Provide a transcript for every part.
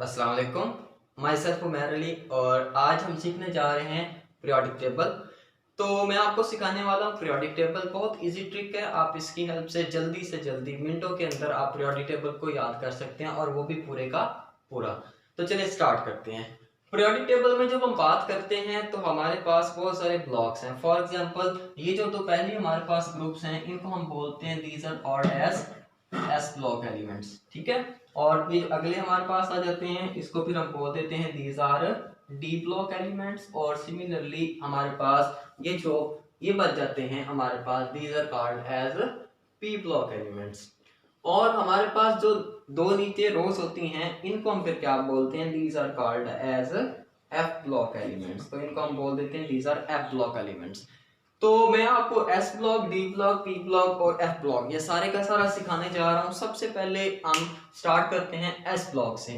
अस्सलाम वालेकुम। My self Umair Ali और आज हम सीखने जा रहे हैं पीरियोडिक टेबल। तो मैं आपको सिखाने वाला हूँ पीरियोडिक टेबल। बहुत इजी ट्रिक है, आप इसकी हेल्प से जल्दी मिनटों के अंदर आप पीरियोडिक टेबल को याद कर सकते हैं और वो भी पूरे का पूरा। तो चलिए स्टार्ट करते हैं। पीरियोडिक टेबल में जब हम बात करते हैं तो हमारे पास बहुत सारे ब्लॉक्स हैं। फॉर एग्जांपल ये जो दो पहले हमारे पास ग्रुप्स हैं इनको हम बोलते हैं these are called as S block elements, ठीक है। और ये अगले हमारे पास आ जाते हैं, इसको फिर हम बोल देते हैं these are D block elements. और सिमिलरली हमारे पास ये बच जाते हैं हमारे पास these are called as P block elements. और हमारे पास जो दो नीचे रोज होती हैं इनको हम फिर क्या बोलते हैं, these are called as F block elements. तो इनको हम बोल देते हैं these are F block elements. तो मैं आपको S block, D block, P block और एफ ब्लॉक ये सारे का सारा सिखाने जा रहा हूं। सबसे पहले हम स्टार्ट करते हैं एस ब्लॉक से।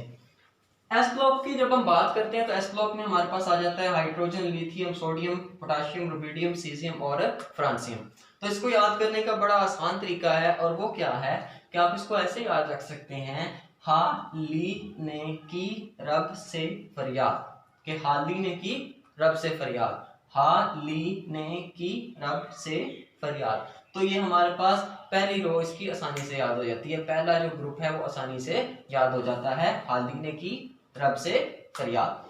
एस ब्लॉक की जब हम बात करते हैं तो एस ब्लॉक में हमारे पास आ जाता है hydrogen, lithium, sodium, potassium, rubidium, caesium और फ्रांसियम। तो इसको याद करने का बड़ा आसान तरीका है और वो क्या है कि आप इसको ऐसे याद रख सकते हैं, हा ली ने की रब से फरियाद। के हाली ने की रब से फरियाद, हा ली ने की रब से फरियाद। तो ये हमारे पास पहली रो इसकी आसानी से याद हो जाती है, पहला जो ग्रुप है वो आसानी से याद हो जाता है, हाली ने की रब से फरियाद।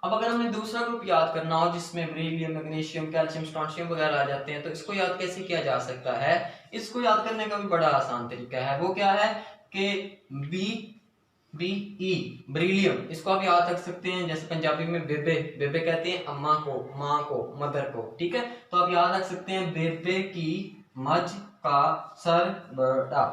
अब अगर हमें दूसरा ग्रुप याद करना हो जिसमें बेरिलियम, मैग्नीशियम, कैल्शियम, स्ट्रोंशियम वगैरह आ जाते हैं तो इसको याद कैसे किया जा सकता है। इसको याद करने का भी बड़ा आसान तरीका है, वो क्या है कि बी बी ई ब्रिलियम, इसको आप याद रख सकते हैं जैसे पंजाबी में बेबे, बेबे कहते हैं अम्मा को, माँ को, मदर को, ठीक है। तो आप याद रख सकते हैं बेबे की मज का सर बड़ा,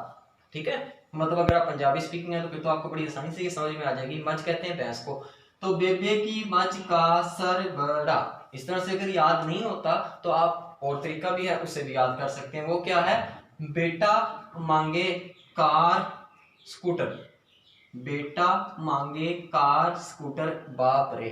ठीक है। मतलब अगर आप पंजाबी स्पीकिंग है तो फिर तो आपको बड़ी आसानी से ये समझ में आ जाएगी। मज कहते हैं भैंस को, तो बेबे की मज का सर बड़ा। इस तरह से अगर याद नहीं होता तो आप और तरीका भी है उससे भी याद कर सकते हैं, वो क्या है, बेटा मांगे कार स्कूटर, बेटा मांगे कार स्कूटर बाप रे,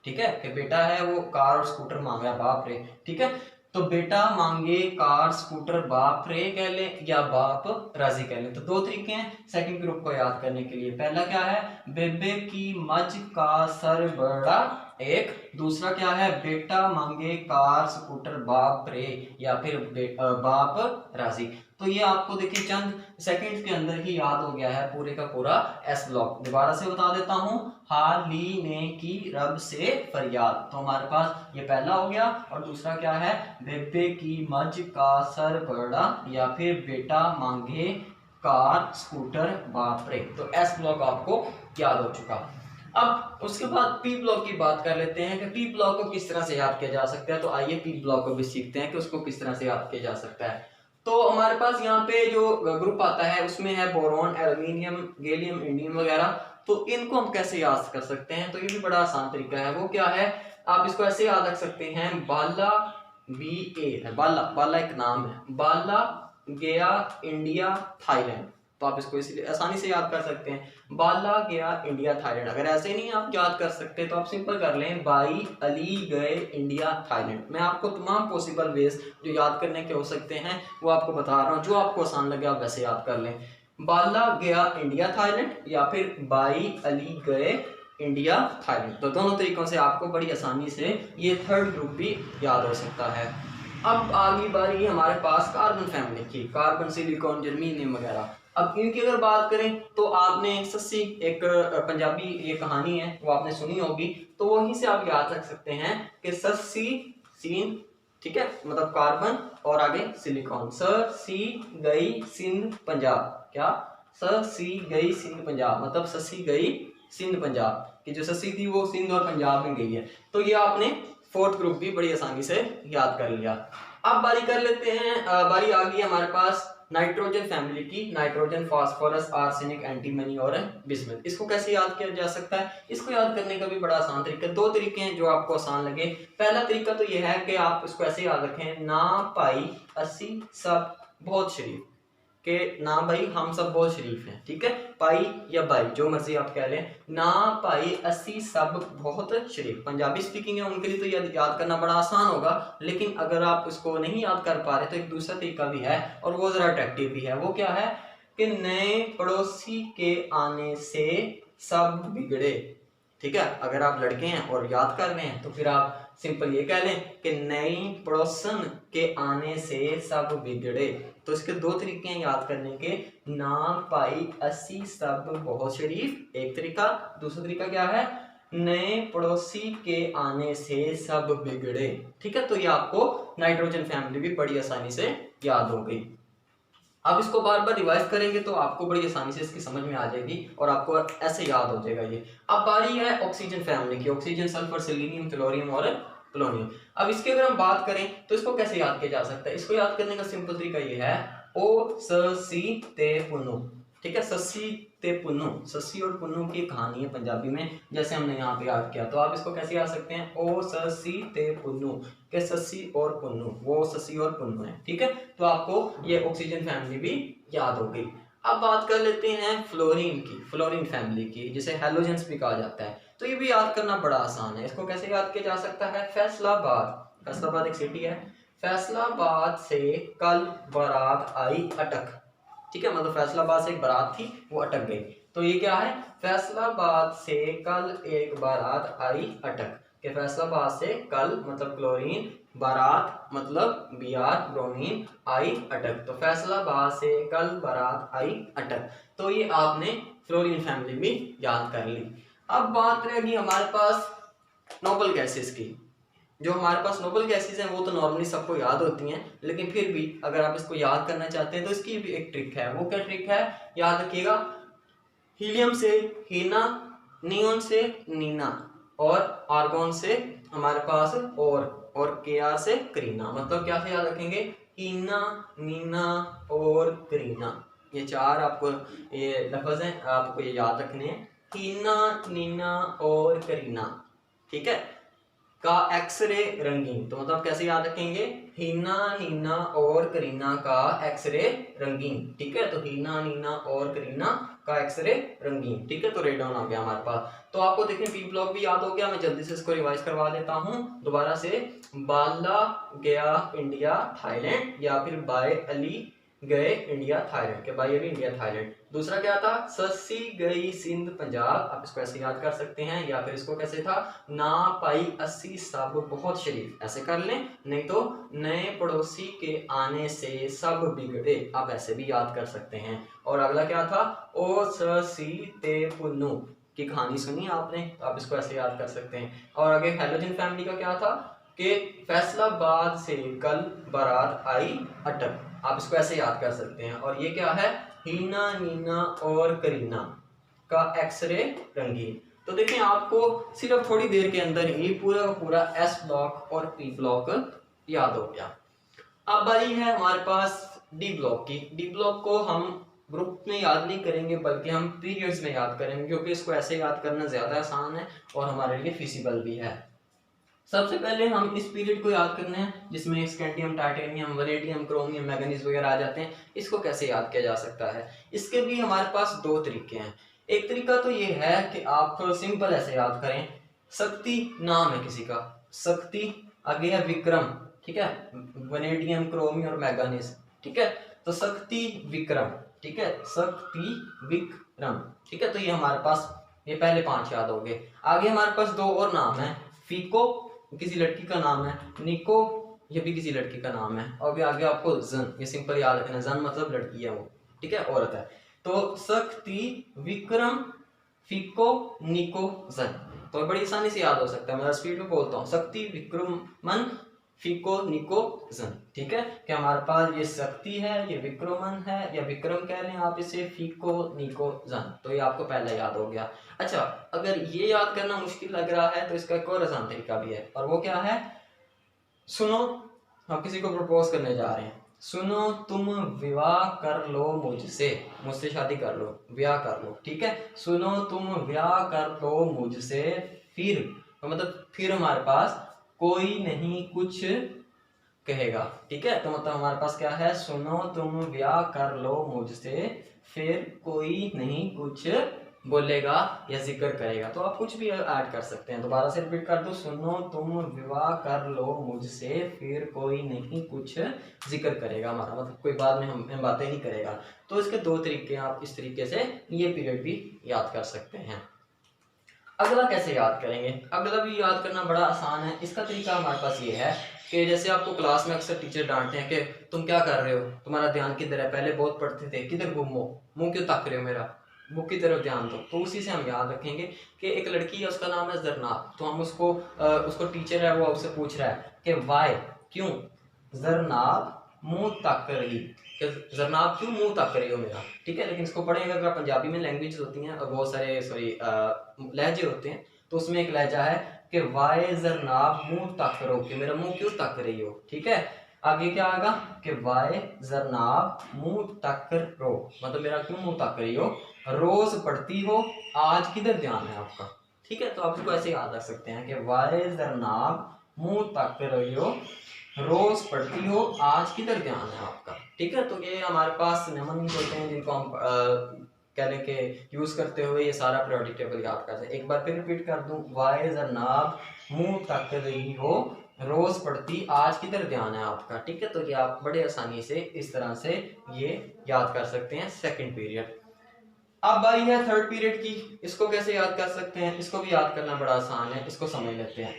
ठीक है। कि बेटा है वो कार और स्कूटर मांग रहा है बाप रे, ठीक है। तो बेटा मांगे कार स्कूटर बाप रे कह ले या बाप राजी कह ले। तो दो तरीके हैं सेकंड ग्रुप को याद करने के लिए। पहला क्या है, बेबे की मज का सर बड़ा, एक दूसरा क्या है, बेटा मांगे कार स्कूटर बाप रे या फिर बाप राजी। तो ये आपको देखिए चंद सेकंड्स के अंदर ही याद हो गया है पूरे का पूरा एस ब्लॉक। दोबारा से बता देता हूं, हाली ने की रब से फरियाद। तो हमारे पास ये पहला हो गया और दूसरा क्या है, बेबे की मज का सर बड़ा या फिर बेटा मांगे कार स्कूटर बाप रे। तो एस ब्लॉक आपको याद हो चुका। अब उसके बाद पी ब्लॉक की बात कर लेते हैं कि पी ब्लॉक को किस तरह से याद किया जा सकता है। तो आइए पी ब्लॉक को भी सीखते हैं कि उसको किस तरह से याद किया जा सकता है। तो हमारे पास यहाँ पे जो ग्रुप आता है उसमें है बोरॉन, एल्यूमिनियम, गैलियम, इंडियम वगैरह। तो इनको हम कैसे याद कर सकते हैं, तो ये भी बड़ा आसान तरीका है, वो क्या है, आप इसको ऐसे याद रख सकते हैं, बाला बी ए, बाला, बाला एक नाम है, बाला गया इंडिया थाईलैंड। तो आप इसको इसलिए आसानी से याद कर सकते हैं, बाला गया इंडिया थाईलैंड। अगर ऐसे नहीं आप याद कर सकते तो आप सिंपल कर लें, बाई अली गए इंडिया थाईलैंड। मैं आपको तमाम पॉसिबल वेज जो याद करने के हो सकते हैं वो आपको बता रहा हूँ, जो आपको आसान लगे आप वैसे याद कर लें। बाला गया इंडिया थाईलैंड या फिर बाई अली गए इंडिया थाईलैंड। तो दोनों तरीकों से आपको बड़ी आसानी से ये थर्ड ग्रुप भी याद हो सकता है। अब आगे बारी हमारे पास कार्बन फैमिली की, कार्बन, सिलिकॉन, जर्मीनियम वगैरह। अब इनकी अगर बात करें तो आपने सस्सी एक पंजाबी ये कहानी है वो आपने सुनी होगी, तो वहीं से आप याद रख सकते हैं कि सस्सी सीन, ठीक है, मतलब कार्बन और आगे सिलिकॉन, स सी गई सिंध पंजाब, क्या स सी गई सिंध पंजाब, मतलब सस्सी गई सिंध पंजाब की जो सस्सी थी वो सिंध और पंजाब में गई है। तो ये आपने फोर्थ ग्रुप भी बड़ी आसानी से याद कर लिया। अब बारी कर लेते हैं, बारी आ गई हमारे पास नाइट्रोजन फैमिली की, नाइट्रोजन, फास्फोरस, आर्सेनिक, एंटीमनी और बिस्मथ। इसको कैसे याद किया जा सकता है, इसको याद करने का भी बड़ा आसान तरीका, दो तरीके हैं जो आपको आसान लगे। पहला तरीका तो यह है कि आप इसको ऐसे याद रखें, ना भाई अस्सी सब बहुत शरीफ, के ना भाई हम सब बहुत शरीफ हैं, ठीक है, भाई या भाई जो मर्जी आप कह लें, ना भाई अस्सी सब बहुत शरीफ। पंजाबी स्पीकिंग है उनके लिए तो याद करना बड़ा आसान होगा, लेकिन अगर आप इसको नहीं याद कर पा रहे तो एक दूसरा तरीका भी है और वो जरा अट्रैक्टिव भी है, वो क्या है कि नए पड़ोसी के आने से सब बिगड़े। ठीक है, अगर आप लड़के हैं और याद कर रहे हैं तो फिर आप सिंपल ये कह लें कि नई पड़ोसन के आने से सब बिगड़े। तो इसके दो तरीके हैं याद करने के, नाम पाई अस्सी सब बहुत शरीफ एक तरीका, दूसरा तरीका क्या है, नए पड़ोसी के आने से सब बिगड़े। ठीक है, तो ये आपको नाइट्रोजन फैमिली भी बड़ी आसानी से याद हो गई। अब इसको बार बार रिवाइज करेंगे तो आपको बड़ी आसानी से इसकी समझ में आ जाएगी और आपको ऐसे याद हो जाएगा ये। अब बारी है ऑक्सीजन फैमिली की, ऑक्सीजन, सल्फर, सेलेनियम, क्लोरीन और पोलोनियम। अब इसकी अगर हम बात करें तो इसको कैसे याद किया जा सकता है, इसको याद करने का सिंपल तरीका ये है, ओ स सी ते पुनु। ठीक है, सस्सी ते पुन्नु, सस्सी और पुन्नु की कहानी है पंजाबी में, जैसे हमने यहाँ पे याद किया। तो आप इसको कैसे याद सकते हैं, ओ सस्सी ते पुन्नु, के सस्सी और पुन्नु, वो सस्सी और पुन्नु है। ठीक है, तो आपको ये ऑक्सीजन फैमिली भी याद हो गई। अब बात कर लेते हैं फ्लोरीन की, फ्लोरीन फैमिली की, जिसे हैलोजेंस भी कहा जाता है। तो ये भी याद करना बड़ा आसान है। इसको कैसे याद किया जा सकता है, फैसलाबाद, फैसलाबाद एक सिटी है, फैसलाबाद से कल बारात आई अटक। ठीक है, मतलब फैसलाबाद से एक बारात थी वो अटक गई। तो ये क्या है, फैसलाबाद से कल एक बारात आई अटक, के फैसलाबाद से कल मतलब क्लोरीन, बारात मतलब बीआर ब्रोमीन, आई अटक, तो फैसलाबाद से कल बारात आई अटक। तो ये आपने फ्लोरीन फैमिली भी याद कर ली। अब बात रहेगी हमारे पास नोबल गैसेस की। जो हमारे पास नोबल गैसेस हैं वो तो नॉर्मली सबको याद होती हैं, लेकिन फिर भी अगर आप इसको याद करना चाहते हैं तो इसकी भी एक ट्रिक है। वो क्या ट्रिक है, याद रखिएगा, हीलियम से हीना, नियोन से नीना और आर्गोन से हमारे पास और केआर से करीना। मतलब क्या से याद रखेंगे, हीना, नीना और करीना, ये चार आपको ये लफ्ज हैं, आपको ये याद रखने हैं, हीना, नीना और करीना। ठीक है, का एक्सरे रंगीन, तो मतलब कैसे याद रखेंगे, हीना, नीना और करीना का एक्सरे रंगीन। ठीक है, तो हीना, नीना और करीना का एक्सरे रंगीन। ठीक है, तो रेड डाउन आ गया हमारे पास। तो आपको देखिए पी ब्लॉक भी याद हो गया, मैं जल्दी से इसको रिवाइज करवा देता हूँ दोबारा से। बाला गया इंडिया थाईलैंड, या फिर बाय अली गए इंडिया थाईलैंड, के बाय अली इंडिया थाईलैंड। दूसरा क्या था, सस्सी गई सिंध पंजाब, आप इसको ऐसे याद कर सकते हैं, या फिर इसको कैसे था, ना पाई अस्सी सब बहुत शरीफ, ऐसे कर लें, नहीं तो नए पड़ोसी के आने से सब बिगड़े, आप ऐसे भी याद कर सकते हैं। और अगला क्या था, ओ सी ते पुन्नु की कहानी सुनी आपने, तो आप इसको ऐसे याद कर सकते हैं। और आगे हैलोजन फैमिली का क्या था कि फैसलाबाद से कल बारात आई अटक, आप इसको ऐसे याद कर सकते हैं। और ये क्या है, हीना, नीना और करीना का एक्सरे रंगीन। तो देखें आपको सिर्फ थोड़ी देर के अंदर ही पूरा का पूरा एस ब्लॉक और पी ब्लॉक याद हो गया। अब बारी है हमारे पास डी ब्लॉक की। डी ब्लॉक को हम ग्रुप में याद नहीं करेंगे बल्कि हम पीरियड्स में याद करेंगे, क्योंकि इसको ऐसे याद करना ज्यादा आसान है और हमारे लिए फिजिबल भी है। सबसे पहले हम इस पीरियड को याद करना है जिसमें scandium, titanium, vanadium, chromium, manganese वगैरह आ जाते हैं। इसको कैसे याद किया जा सकता है, इसके भी हमारे पास दो तरीके हैं। एक तरीका तो ये है कि आप सिंपल ऐसे याद करें, शक्ति नाम है किसी का, शक्ति, आगे है विक्रम, ठीक है, वैनेडियम, क्रोमियम और मैंगनीज। ठीक है, तो शक्ति विक्रम, ठीक है, शक्ति विक्रम। ठीक है, तो ये हमारे पास ये पहले पांच याद हो गए। आगे हमारे पास दो और नाम है, फीको किसी लड़की का नाम है, निको ये भी किसी लड़की का नाम है, और आगे आपको जन, ये सिंपल याद रखना, जन मतलब लड़की है वो, ठीक है, औरत है। तो शक्ति विक्रम फीको निको जन, तो बड़ी आसानी से याद हो सकता है, मैं स्पीड में बोलता हूँ, शक्ति विक्रमन फीको निको जन। ठीक है, कि हमारे पास ये शक्ति है, ये विक्रमन है, या विक्रम कह लें आप इसे, फीको निको जन, तो ये आपको पहले याद हो गया। अच्छा, अगर ये याद करना मुश्किल लग रहा है तो इसका एक और आसान तरीका भी है, और वो क्या है, सुनो, हम किसी को प्रपोज करने जा रहे हैं, सुनो तुम विवाह कर लो मुझसे, मुझसे शादी कर लो, ब्याह कर लो। ठीक है, सुनो तुम ब्याह कर लो मुझसे, फिर तो मतलब फिर हमारे पास कोई नहीं कुछ कहेगा। ठीक है, तो मतलब हमारे पास क्या है, सुनो तुम ब्याह कर लो मुझसे, फिर कोई नहीं कुछ बोलेगा या जिक्र करेगा, तो आप कुछ भी ऐड कर सकते हैं। दोबारा से रिपीट कर दो, सुनो तुम विवाह कर लो मुझसे, फिर कोई नहीं कुछ जिक्र करेगा, हमारा मतलब कोई बाद में हम बातें नहीं करेगा। तो इसके दो तरीके, आप इस तरीके से ये पीरियड भी याद कर सकते हैं। अगला कैसे याद करेंगे? अगला भी याद करना बड़ा आसान है। इसका तरीका हमारे पास ये है कि जैसे आपको क्लास में अक्सर टीचर डांटते हैं कि तुम क्या कर रहे हो, तुम्हारा ध्यान किधर है, पहले बहुत पढ़ते थे, किधर घूमो, मुंह क्यों ताक रहे हो मेरा, बुक की तरफ ध्यान दो। तो उसी से हम याद रखेंगे कि एक लड़की है, उसका नाम है जरनाब, तो हम उसको टीचर है वो आपसे पूछ रहा है कि वाई, क्यों जरनाब मुंह ताक रही, कि जरनाब क्यों मुंह ताक रही हो मेरा, ठीक है। लेकिन इसको पढ़ेंगे अगर पंजाबी में लैंग्वेज होती हैं और बहुत सारे लहजे होते हैं, तो उसमें एक लहजा है कि वाई जरनाब मुंह ताक रहो, कि मेरा मुंह क्यों ताक रही हो, ठीक है। आगे क्या आएगा कि वाई जरनाब मुंह ताक रो, मतलब मेरा क्यों मुंह ताक रही हो, रोज पढ़ती हो, आज किधर ध्यान है आपका, ठीक है। तो आप इसको ऐसे याद रख सकते हैं कि वाई जरनाब मुंह ताक रही हो, रोज पढ़ती हो, आज किधर ध्यान है आपका, ठीक है। तो ये हमारे पास नियमन होते हैं जिनको हम कहने के यूज करते हुए ये सारा पीरियोडिक टेबल याद करते हैं। एक बार फिर रिपीट कर दूं, वाई जरनाब मुंह तक रही हो, रोज पढ़ती, आज किधर ध्यान है आपका, ठीक है। तो ये आप बड़े आसानी से इस तरह से ये याद कर सकते हैं सेकंड पीरियड। अब बारी है थर्ड पीरियड की, इसको कैसे याद कर सकते हैं? इसको भी याद करना बड़ा आसान है, इसको समझ लेते हैं।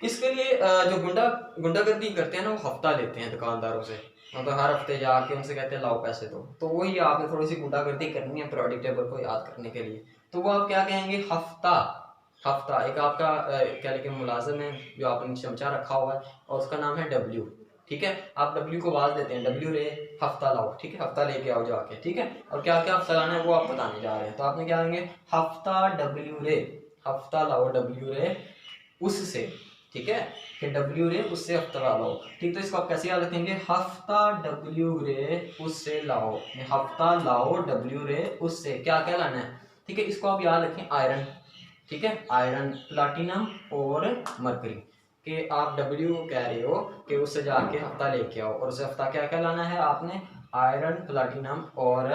इसके लिए जो गुंडागर्दी करते हैं ना, वो हफ्ता लेते हैं दुकानदारों से, मतलब हर हफ्ते जाके उनसे कहते हैं लाओ पैसे दो। तो वही आपने थोड़ी सी गुंडागर्दी करनी है पीरियोडिक टेबल को याद करने के लिए। तो वो आप क्या कहेंगे, हफ्ता। हफ्ता एक आपका क्या लेकिन मुलाजिम है जो आपने चमचा रखा हुआ है और उसका नाम है डब्ल्यू, ठीक है। आप डब्ल्यू को आवाज देते हैं, डब्ल्यू रे हफ्ता लाओ, ठीक है, हफ्ता लेके आओ जाके, ठीक है। और क्या क्या हफ्ता लाना है वो आप बताने जा रहे हैं। तो आपने क्या कहेंगे, हफ्ता डब्ल्यू रे, हफ्ता लाओ डब्ल्यू रे उससे, ठीक है, कि डब्ल्यू रे उससे हफ्ता लाओ, ठीक। तो इसको आप कैसे याद रखेंगे, हफ्ता डब्ल्यू रे उससे लाओ, हफ्ता लाओ डब्ल्यू रे उससे, क्या क्या लाना है, ठीक है। इसको आप याद रखें आयरन, ठीक है, आयरन, प्लाटिनम और मरकरी, कि आप डब्ल्यू को कह रहे हो कि उससे जाके हफ्ता लेके आओ, और उसे हफ्ता क्या क्या लाना है आपने, आयरन, प्लाटिनम और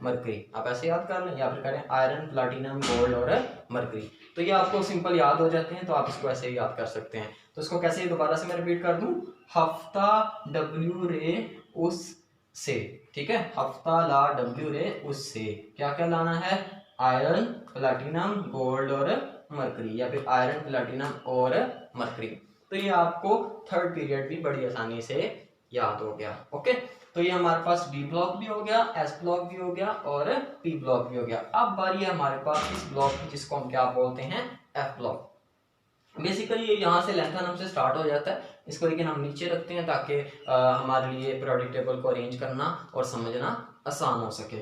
मरकरी। आप ऐसे याद कर लें या फिर करें आयरन, प्लाटिनम, गोल्ड और मरकरी। तो ये आपको सिंपल याद हो जाते हैं, तो आप इसको ऐसे ही याद कर सकते हैं। तो इसको कैसे दोबारा से मैं रिपीट कर दूं, हफ्ता डब्ल्यू रे उस से, ठीक है, हफ्ता ला डब्ल्यू रे उससे, क्या क्या लाना है, आयरन, प्लैटिनम, गोल्ड और मरकरी, या फिर आयरन, प्लैटिनम और मरकरी। तो ये आपको थर्ड पीरियड भी बड़ी आसानी से याद हो गया। ओके, तो ये हमारे पास बी ब्लॉक भी हो गया, एस ब्लॉक भी हो गया और पी ब्लॉक भी हो गया। अब बारी है हमारे पास इस ब्लॉक की जिसको हम क्या बोलते हैं, एफ ब्लॉक। बेसिकली ये यहाँ से लेंथ नंबर से स्टार्ट हो जाता है, इसको लेकिन हम नीचे रखते हैं ताकि हमारे लिए पीरियोडिक टेबल को अरेंज करना और समझना आसान हो सके।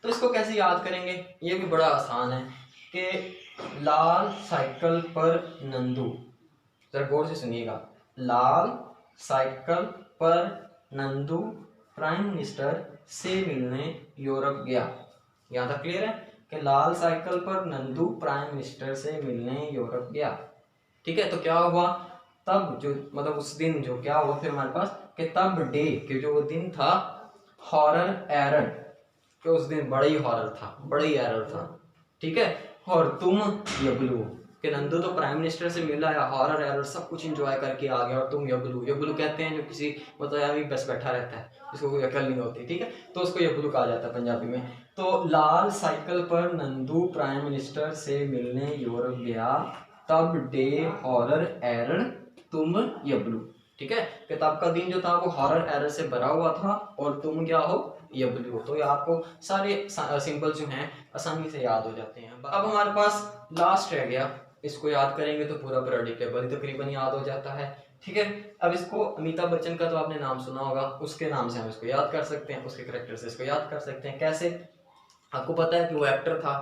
तो इसको कैसे याद करेंगे, ये भी बड़ा आसान है कि लाल साइकिल पर नंदू, जरा गौर से सुनिएगा, लाल साइकिल पर नंदू प्राइम मिनिस्टर से मिलने यूरोप गया। यहाँ तक क्लियर है कि लाल साइकिल पर नंदू प्राइम मिनिस्टर से मिलने यूरोप गया, ठीक है। तो क्या हुआ तब, जो मतलब उस दिन जो क्या हुआ फिर हमारे पास कि तब डे, कि जो वो दिन था, हॉरर एरर, कि उस दिन बड़ा ही हॉरर था, बड़ा ही एरर था, ठीक है। और तुम यगलू, कि नंदू तो प्राइम मिनिस्टर से मिला है, हॉरर एरर सब कुछ एंजॉय करके आ गया, और तुम यगलू, यगलू कहते हैं जो किसी मतलब यार बस बैठा रहता है, जिसको कोई अकल नहीं होती, ठीक है, तो उसको यगलू कहा जाता है पंजाबी में। तो लाल साइकिल पर नंदू प्राइम मिनिस्टर से मिलने यूरोप गया, तब डे हॉरर एरर तुम यबलू, ठीक है, किताब का दिन जो था वो हॉरर एरर से भरा हुआ था और तुम क्या हो, यबलू हो। तो ये आपको सारे सिंबल जो हैं आसानी से याद हो जाते हैं। अब हमारे पास लास्ट रह गया, इसको याद करेंगे तो पूरा पीरियोडिक टेबल तकरीबन याद हो जाता है, ठीक है। अब इसको अमिताभ बच्चन का तो आपने नाम सुना होगा, उसके नाम से हम इसको याद कर सकते हैं, उसके कैरेक्टर से इसको याद कर सकते हैं। कैसे, आपको पता है कि वो एक्टर था,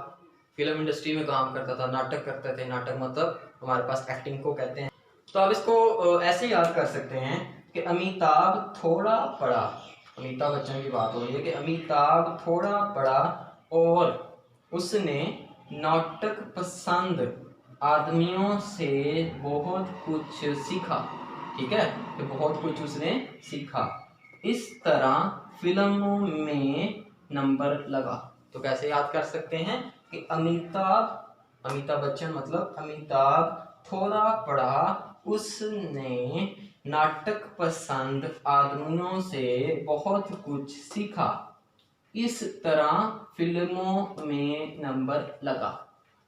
फिल्म इंडस्ट्री में काम करता था, नाटक करते थे, नाटक मतलब हमारे पास एक्टिंग को कहते हैं। तो आप इसको ऐसे याद कर सकते हैं कि अमिताभ थोड़ा पढ़ा, अमिताभ बच्चन की बात हो रही है कि अमिताभ थोड़ा पढ़ा और उसने नाटक पसंद आदमियों से बहुत कुछ सीखा, ठीक है, तो बहुत कुछ उसने सीखा, इस तरह फिल्मों में नंबर लगा। तो कैसे याद कर सकते हैं कि अमिताभ बच्चन मतलब अमिताभ थोड़ा पढ़ा, उसने नाटक पसंद आदमियों से बहुत कुछ सीखा, इस तरह फिल्मों में नंबर लगा।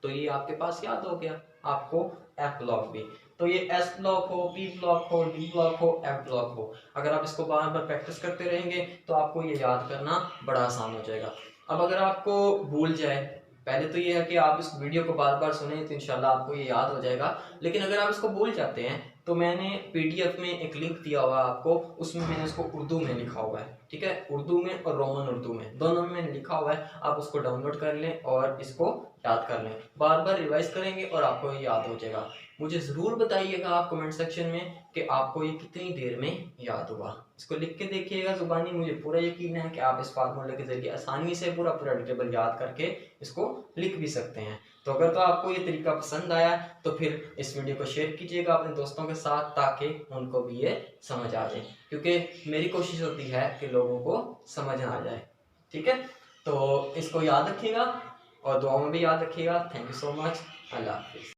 तो ये आपके पास याद हो गया आपको एफ ब्लॉक भी। तो ये एस ब्लॉक हो, पी ब्लॉक हो, डी ब्लॉक हो, एफ ब्लॉक हो, अगर आप इसको बार बार प्रैक्टिस करते रहेंगे तो आपको ये याद करना बड़ा आसान हो जाएगा। अब अगर आपको भूल जाए, पहले तो ये है कि आप इस वीडियो को बार बार सुने तो इंशाल्लाह आपको ये याद हो जाएगा। लेकिन अगर आप इसको भूल जाते हैं तो मैंने पीडीएफ में एक लिंक दिया हुआ है आपको, उसमें मैंने इसको उर्दू में लिखा हुआ है, ठीक है, उर्दू में और रोमन उर्दू में दोनों में मैंने लिखा हुआ है। आप उसको डाउनलोड कर लें और इसको याद कर लें, बार बार रिवाइज करेंगे और आपको ये याद हो जाएगा। मुझे ज़रूर बताइएगा आप कमेंट सेक्शन में कि आपको ये कितनी देर में याद हुआ। इसको लिख के देखिएगा जुबानी, मुझे पूरा यकीन है कि आप इस फार्मूले के जरिए आसानी से पूरा पीरियोडिक टेबल याद करके इसको लिख भी सकते हैं। तो अगर तो आपको ये तरीका पसंद आया तो फिर इस वीडियो को शेयर कीजिएगा अपने दोस्तों के साथ, ताकि उनको भी ये समझ आ जाए, क्योंकि मेरी कोशिश होती है कि लोगों को समझ आ जाए। ठीक है, तो इसको याद रखिएगा और दुआ में भी याद रखिएगा। Thank you so much. अल्लाह हाफिज़।